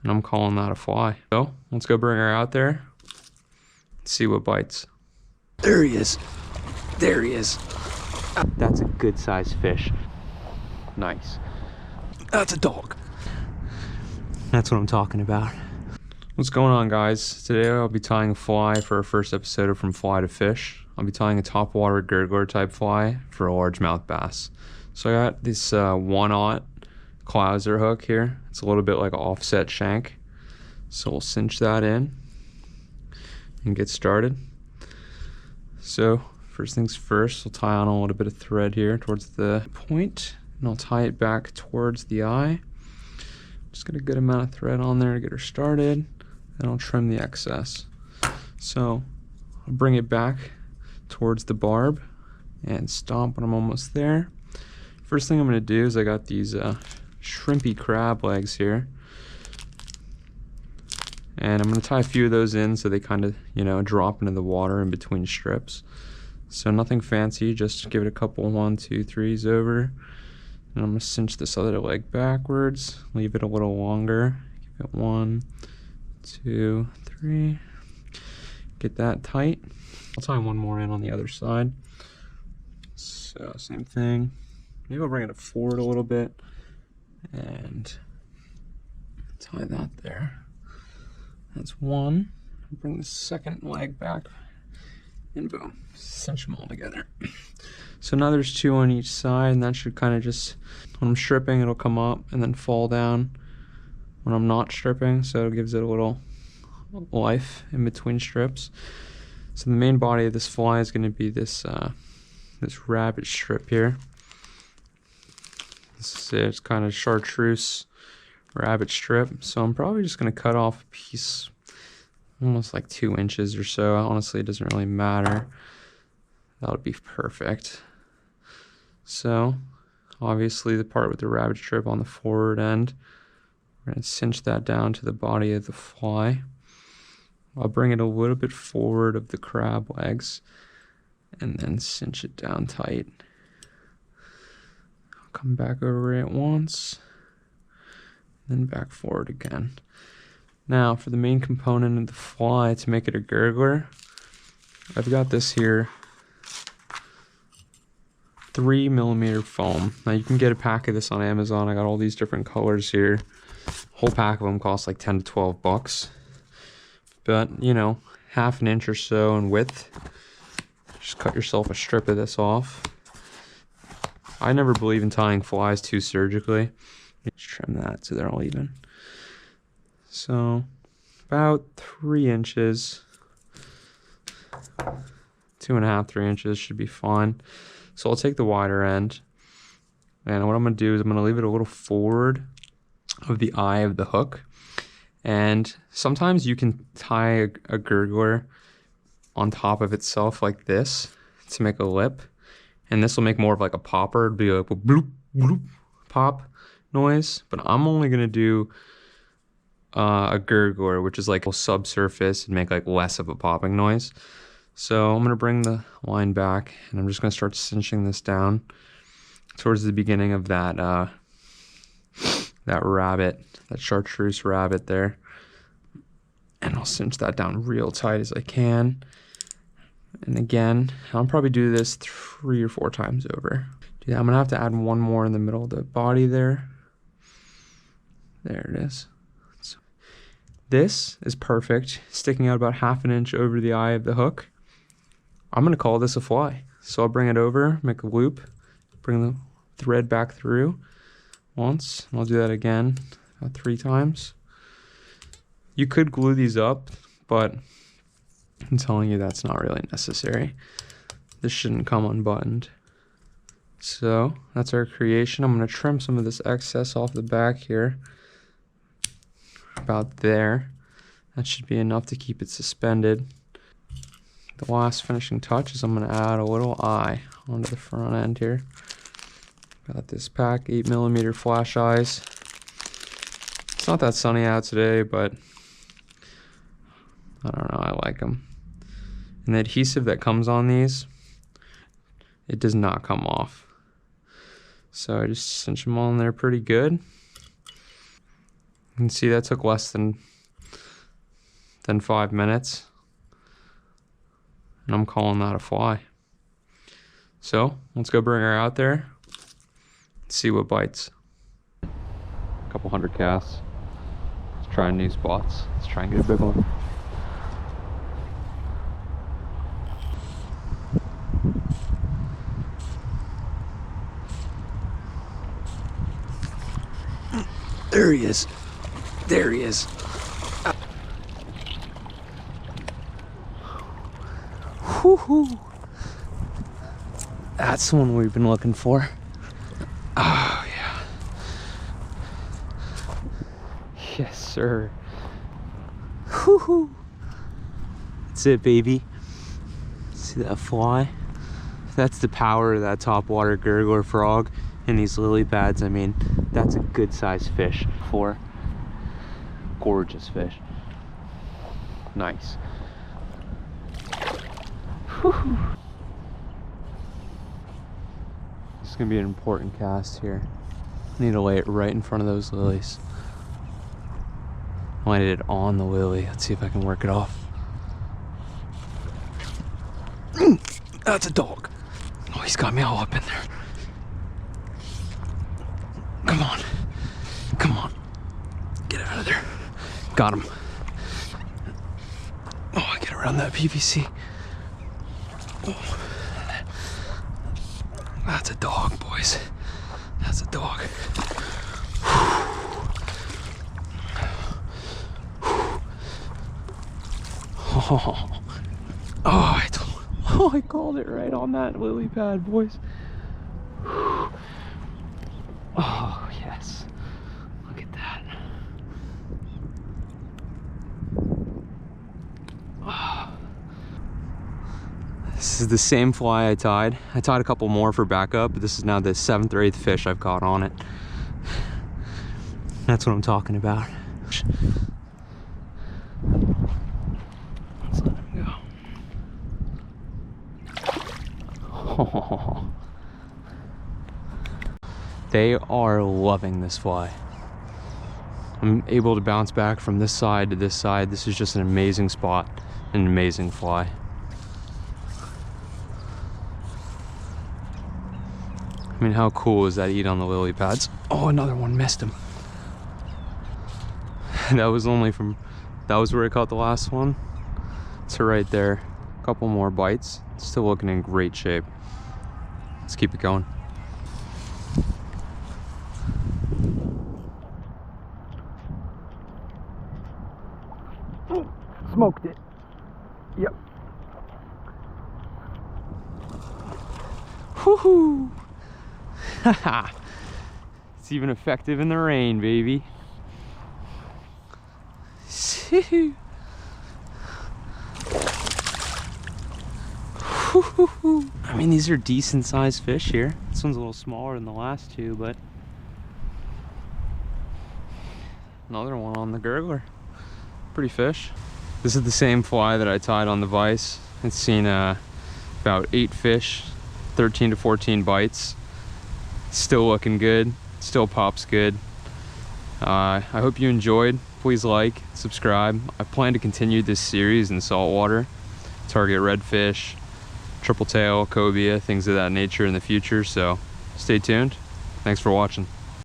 and I'm calling that a fly. So let's go bring her out there, see what bites. There he is. There he is. That's a good sized fish. Nice. That's a dog. That's what I'm talking about. What's going on, guys? Today I'll be tying a fly for our first episode of From Fly to Fish. I'll be tying a topwater gurgler type fly for a largemouth bass. So I got this 1/0 Clouser hook here. It's a little bit like an offset shank. So we'll cinch that in and get started. So first things first, we'll tie on a little bit of thread here towards the point, and I'll tie it back towards the eye. Just get a good amount of thread on there to get her started, and I'll trim the excess. So I'll bring it back towards the barb and stomp when I'm almost there. First thing I'm going to do is I got these Shrimpy crab legs here, and I'm going to tie a few of those in so they kind of, drop into the water in between strips. So nothing fancy, just give it a couple 1, 2, 3s over. And I'm going to cinch this other leg backwards, leave it a little longer. Give it 1, 2, 3. Get that tight. I'll tie one more in on the other side. So same thing. Maybe I'll bring it forward a little bit and tie that there. That's one. Bring the second leg back and boom, cinch them all together. So now there's 2 on each side, and that should kind of just, when I'm stripping, it'll come up and then fall down when I'm not stripping, so it gives it a little life in between strips. So the main body of this fly is going to be this this rabbit strip here. This is it. It's kind of Chartreuse rabbit strip. So I'm probably just going to cut off a piece almost like 2 inches or so. Honestly, it doesn't really matter. That would be perfect. So obviously the part with the rabbit strip on the forward end, we're going to cinch that down to the body of the fly. I'll bring it a little bit forward of the crab legs and then cinch it down tight. I'll come back over it once, then back forward again. Now for the main component of the fly, to make it a gurgler, I've got this here 3mm foam. Now you can get a pack of this on Amazon. I got all these different colors here. Whole pack of them costs like 10 to 12 bucks. But, half an inch or so in width. Just cut yourself a strip of this off. I never believe in tying flies too surgically. Just trim that so they're all even. So, about 3 inches. 2.5, 3 inches should be fine. So I'll take the wider end. And what I'm going to do is I'm going to leave it a little forward of the eye of the hook. And sometimes you can tie a gurgler on top of itself like this to make a lip. And this will make more of like a popper. It'll be like a bloop, bloop, pop noise. But I'm only going to do a gurgler, which is like a subsurface and make like less of a popping noise. So I'm going to bring the line back and I'm just going to start cinching this down towards the beginning of that that rabbit, that Chartreuse rabbit there. And I'll cinch that down real tight as I can. And again, I'll probably do this 3 or 4 times over. Yeah, I'm going to have to add one more in the middle of the body there. There it is. So this is perfect, sticking out about half an inch over the eye of the hook. I'm going to call this a fly. So I'll bring it over, make a loop, bring the thread back through once, and I'll do that again about 3 times. You could glue these up, but I'm telling you that's not really necessary. This shouldn't come unbuttoned. So that's our creation. I'm going to trim some of this excess off the back here. About there. That should be enough to keep it suspended. The last finishing touch is I'm going to add a little eye onto the front end here. Got this pack, 8mm flash eyes. It's not that sunny out today, but I don't know, I like them. And the adhesive that comes on these, it does not come off. So I just cinch them all in there pretty good. You can see that took less than 5 minutes. And I'm calling that a fly. So let's go bring her out there. See what bites. A couple hundred casts. Let's try new spots. Let's try and get a big one. There he is. There he is. Whoo-hoo. That's the one we've been looking for. Oh, yeah. Yes, sir. Whoo-hoo. That's it, baby. See that fly? That's the power of that topwater gurgler frog in these lily pads. I mean, that's a good sized fish for gorgeous fish. Nice. Whew. This is gonna be an important cast here. I need to lay it right in front of those lilies. Landed it on the lily. Let's see if I can work it off. That's a dog. Oh, he's got me all up in there. Come on. Come on. Get out of there. Got him. Oh, I get around that PVC. Oh. That's a dog, boys. That's a dog. Oh, I called it right on that lily pad, boys. Oh, yes. Look at that. Oh. This is the same fly I tied. I tied a couple more for backup, but this is now the 7th or 8th fish I've caught on it. That's what I'm talking about. Let's let him go. Oh. They are loving this fly. I'm able to bounce back from this side to this side. This is just an amazing spot, an amazing fly. I mean, how cool is that eat on the lily pads? Oh, another one missed him. That was only from, that was where I caught the last one. So right there, a couple more bites. Still looking in great shape. Let's keep it going. Smoked it. Yep. Woohoo! Haha. It's even effective in the rain, baby. I mean, these are decent sized fish here. This one's a little smaller than the last two, but another one on the gurgler. Pretty fish. This is the same fly that I tied on the vise. It's seen about 8 fish, 13 to 14 bites. Still looking good, still pops good. I hope you enjoyed. Please like, subscribe. I plan to continue this series in saltwater, target redfish, triple tail, cobia, things of that nature in the future, so stay tuned. Thanks for watching.